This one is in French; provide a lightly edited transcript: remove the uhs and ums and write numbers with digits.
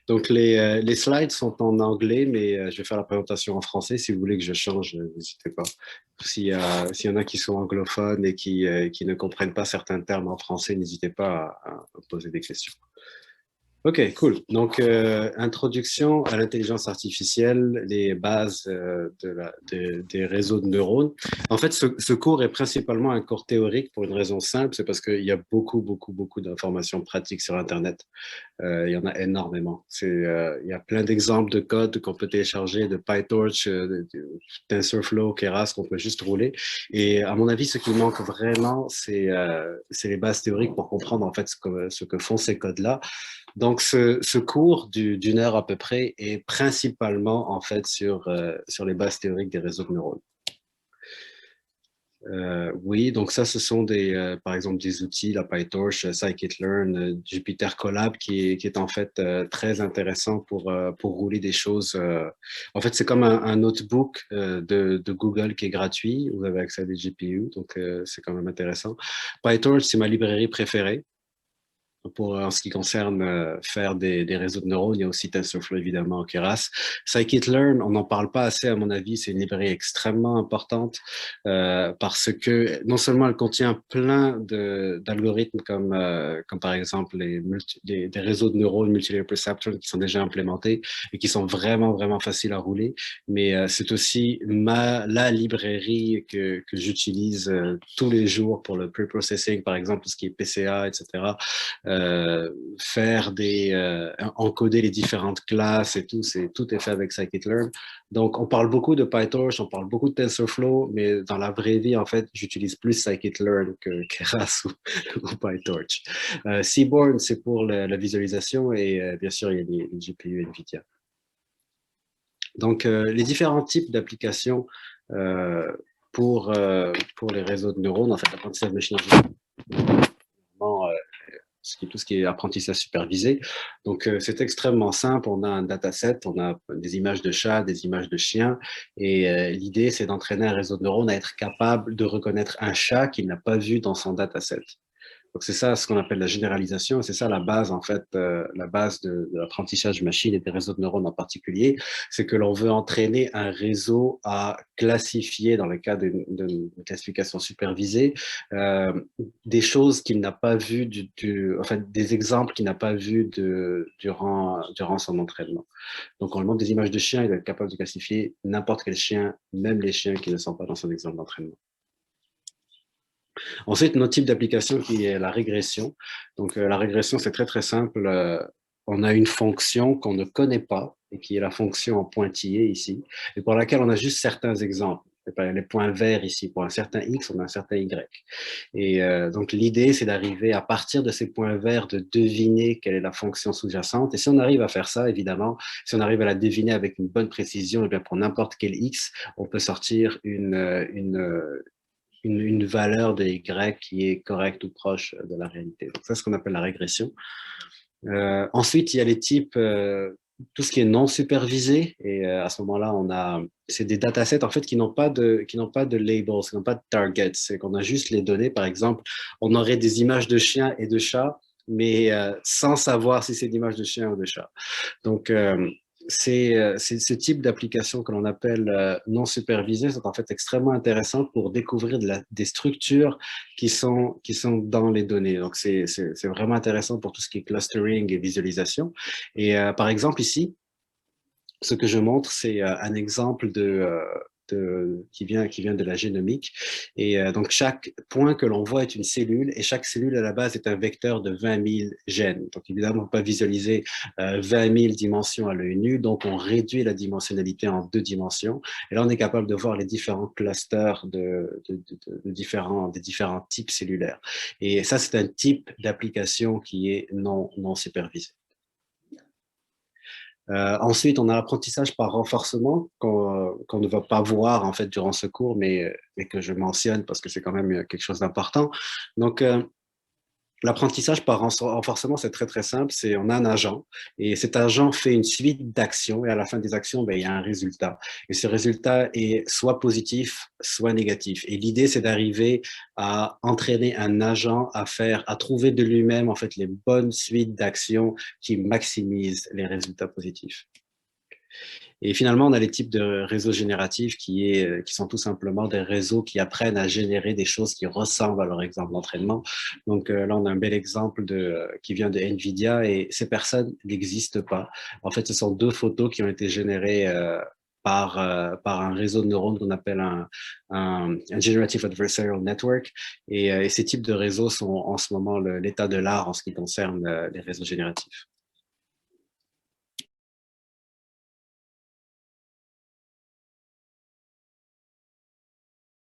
Donc, les slides sont en anglais, mais je vais faire la présentation en français. Si vous voulez que je change, n'hésitez pas. S'il y en a qui sont anglophones et qui ne comprennent pas certains termes en français, n'hésitez pas à poser des questions. OK, cool. Donc, introduction à l'intelligence artificielle, les bases des réseaux de neurones. En fait, ce cours est principalement un cours théorique pour une raison simple, c'est parce qu'il y a beaucoup d'informations pratiques sur Internet. Il y en a énormément. Il y a plein d'exemples de code qu'on peut télécharger, de PyTorch, de TensorFlow, Keras, qu'on peut juste rouler. Et à mon avis, ce qui manque vraiment, c'est les bases théoriques pour comprendre en fait ce que font ces codes-là. Donc, ce cours d'une heure à peu près est principalement en fait sur les bases théoriques des réseaux de neurones. Oui, donc ça, ce sont par exemple des outils, la PyTorch, Scikit-learn, Jupyter Colab, qui est en fait très intéressant pour rouler des choses. En fait, c'est comme un notebook de Google qui est gratuit. Vous avez accès à des GPU, donc c'est quand même intéressant. PyTorch, c'est ma librairie préférée. En ce qui concerne faire des réseaux de neurones, il y a aussi TensorFlow, évidemment, Keras. Scikit-learn, on n'en parle pas assez, à mon avis, c'est une librairie extrêmement importante parce que non seulement elle contient plein d'algorithmes comme par exemple des réseaux de neurones multilayer perceptron qui sont déjà implémentés et qui sont vraiment faciles à rouler, mais c'est aussi la librairie que j'utilise tous les jours pour le pre-processing, par exemple, tout ce qui est PCA, etc. Encoder les différentes classes et tout est fait avec Scikit-learn. Donc, on parle beaucoup de PyTorch, on parle beaucoup de TensorFlow, mais dans la vraie vie, en fait, j'utilise plus Scikit-learn que Keras ou PyTorch. Seaborn, c'est pour la visualisation et bien sûr, il y a les GPU NVIDIA. Donc, les différents types d'applications pour les réseaux de neurones, en fait, l'apprentissage machine learning, tout ce qui est apprentissage supervisé. Donc, c'est extrêmement simple. On a un dataset, on a des images de chats, des images de chiens. Et l'idée, c'est d'entraîner un réseau de neurones à être capable de reconnaître un chat qu'il n'a pas vu dans son dataset. Donc, c'est ça ce qu'on appelle la généralisation. C'est ça la base, en fait, la base de l'apprentissage machine et des réseaux de neurones en particulier. C'est que l'on veut entraîner un réseau à classifier, dans le cas d'une classification supervisée, des choses qu'il n'a pas vues, enfin, des exemples qu'il n'a pas vus durant son entraînement. Donc, on lui montre des images de chiens, il va être capable de classifier n'importe quel chien, même les chiens qui ne sont pas dans son exemple d'entraînement. Ensuite, notre type d'application qui est la régression. Donc, la régression, c'est très simple. On a une fonction qu'on ne connaît pas et qui est la fonction en pointillé ici, et pour laquelle on a juste certains exemples. Les points verts ici, pour un certain X, on a un certain Y. Et donc, l'idée, c'est d'arriver à partir de ces points verts, de deviner quelle est la fonction sous-jacente. Et si on arrive à faire ça, évidemment, si on arrive à la deviner avec une bonne précision, et bien pour n'importe quel X, on peut sortir une valeur de Y qui est correcte ou proche de la réalité. Donc, ça, c'est ce qu'on appelle la régression. Ensuite, il y a les types, tout ce qui est non supervisé. Et à ce moment-là, c'est des datasets en fait qui n'ont pas de labels, qui n'ont pas de targets. C'est qu'on a juste les données. Par exemple, on aurait des images de chiens et de chats, mais sans savoir si c'est d'image de chien ou de chat. Donc, c'est ce type d'application que l'on appelle non supervisée, c'est en fait extrêmement intéressant pour découvrir des structures qui sont dans les données. Donc, c'est vraiment intéressant pour tout ce qui est clustering et visualisation. Et par exemple, ici, ce que je montre, c'est un exemple qui vient de la génomique. Et donc, chaque point que l'on voit est une cellule, et chaque cellule à la base est un vecteur de 20 000 gènes. Donc, évidemment, on ne peut pas visualiser 20 000 dimensions à l'œil nu, donc on réduit la dimensionnalité en 2 dimensions. Et là, on est capable de voir les différents clusters des différents types cellulaires. Et ça, c'est un type d'application qui est non supervisé. Ensuite, on a l'apprentissage par renforcement qu'on ne va pas voir en fait durant ce cours, mais que je mentionne parce que c'est quand même quelque chose d'important. Donc, L'apprentissage par renforcement, c'est très, très simple. C'est, on a un agent et cet agent fait une suite d'actions et à la fin des actions, ben, il y a un résultat. Et ce résultat est soit positif, soit négatif. Et l'idée, c'est d'arriver à entraîner un agent à faire, à trouver de lui-même, en fait, les bonnes suites d'actions qui maximisent les résultats positifs. Et finalement, on a les types de réseaux génératifs qui sont tout simplement des réseaux qui apprennent à générer des choses qui ressemblent à leur exemple d'entraînement. Donc là, on a un bel exemple qui vient de NVIDIA et ces personnes n'existent pas. En fait, ce sont deux photos qui ont été générées par un réseau de neurones qu'on appelle un Generative Adversarial Network. Et ces types de réseaux sont en ce moment l'état de l'art en ce qui concerne les réseaux génératifs.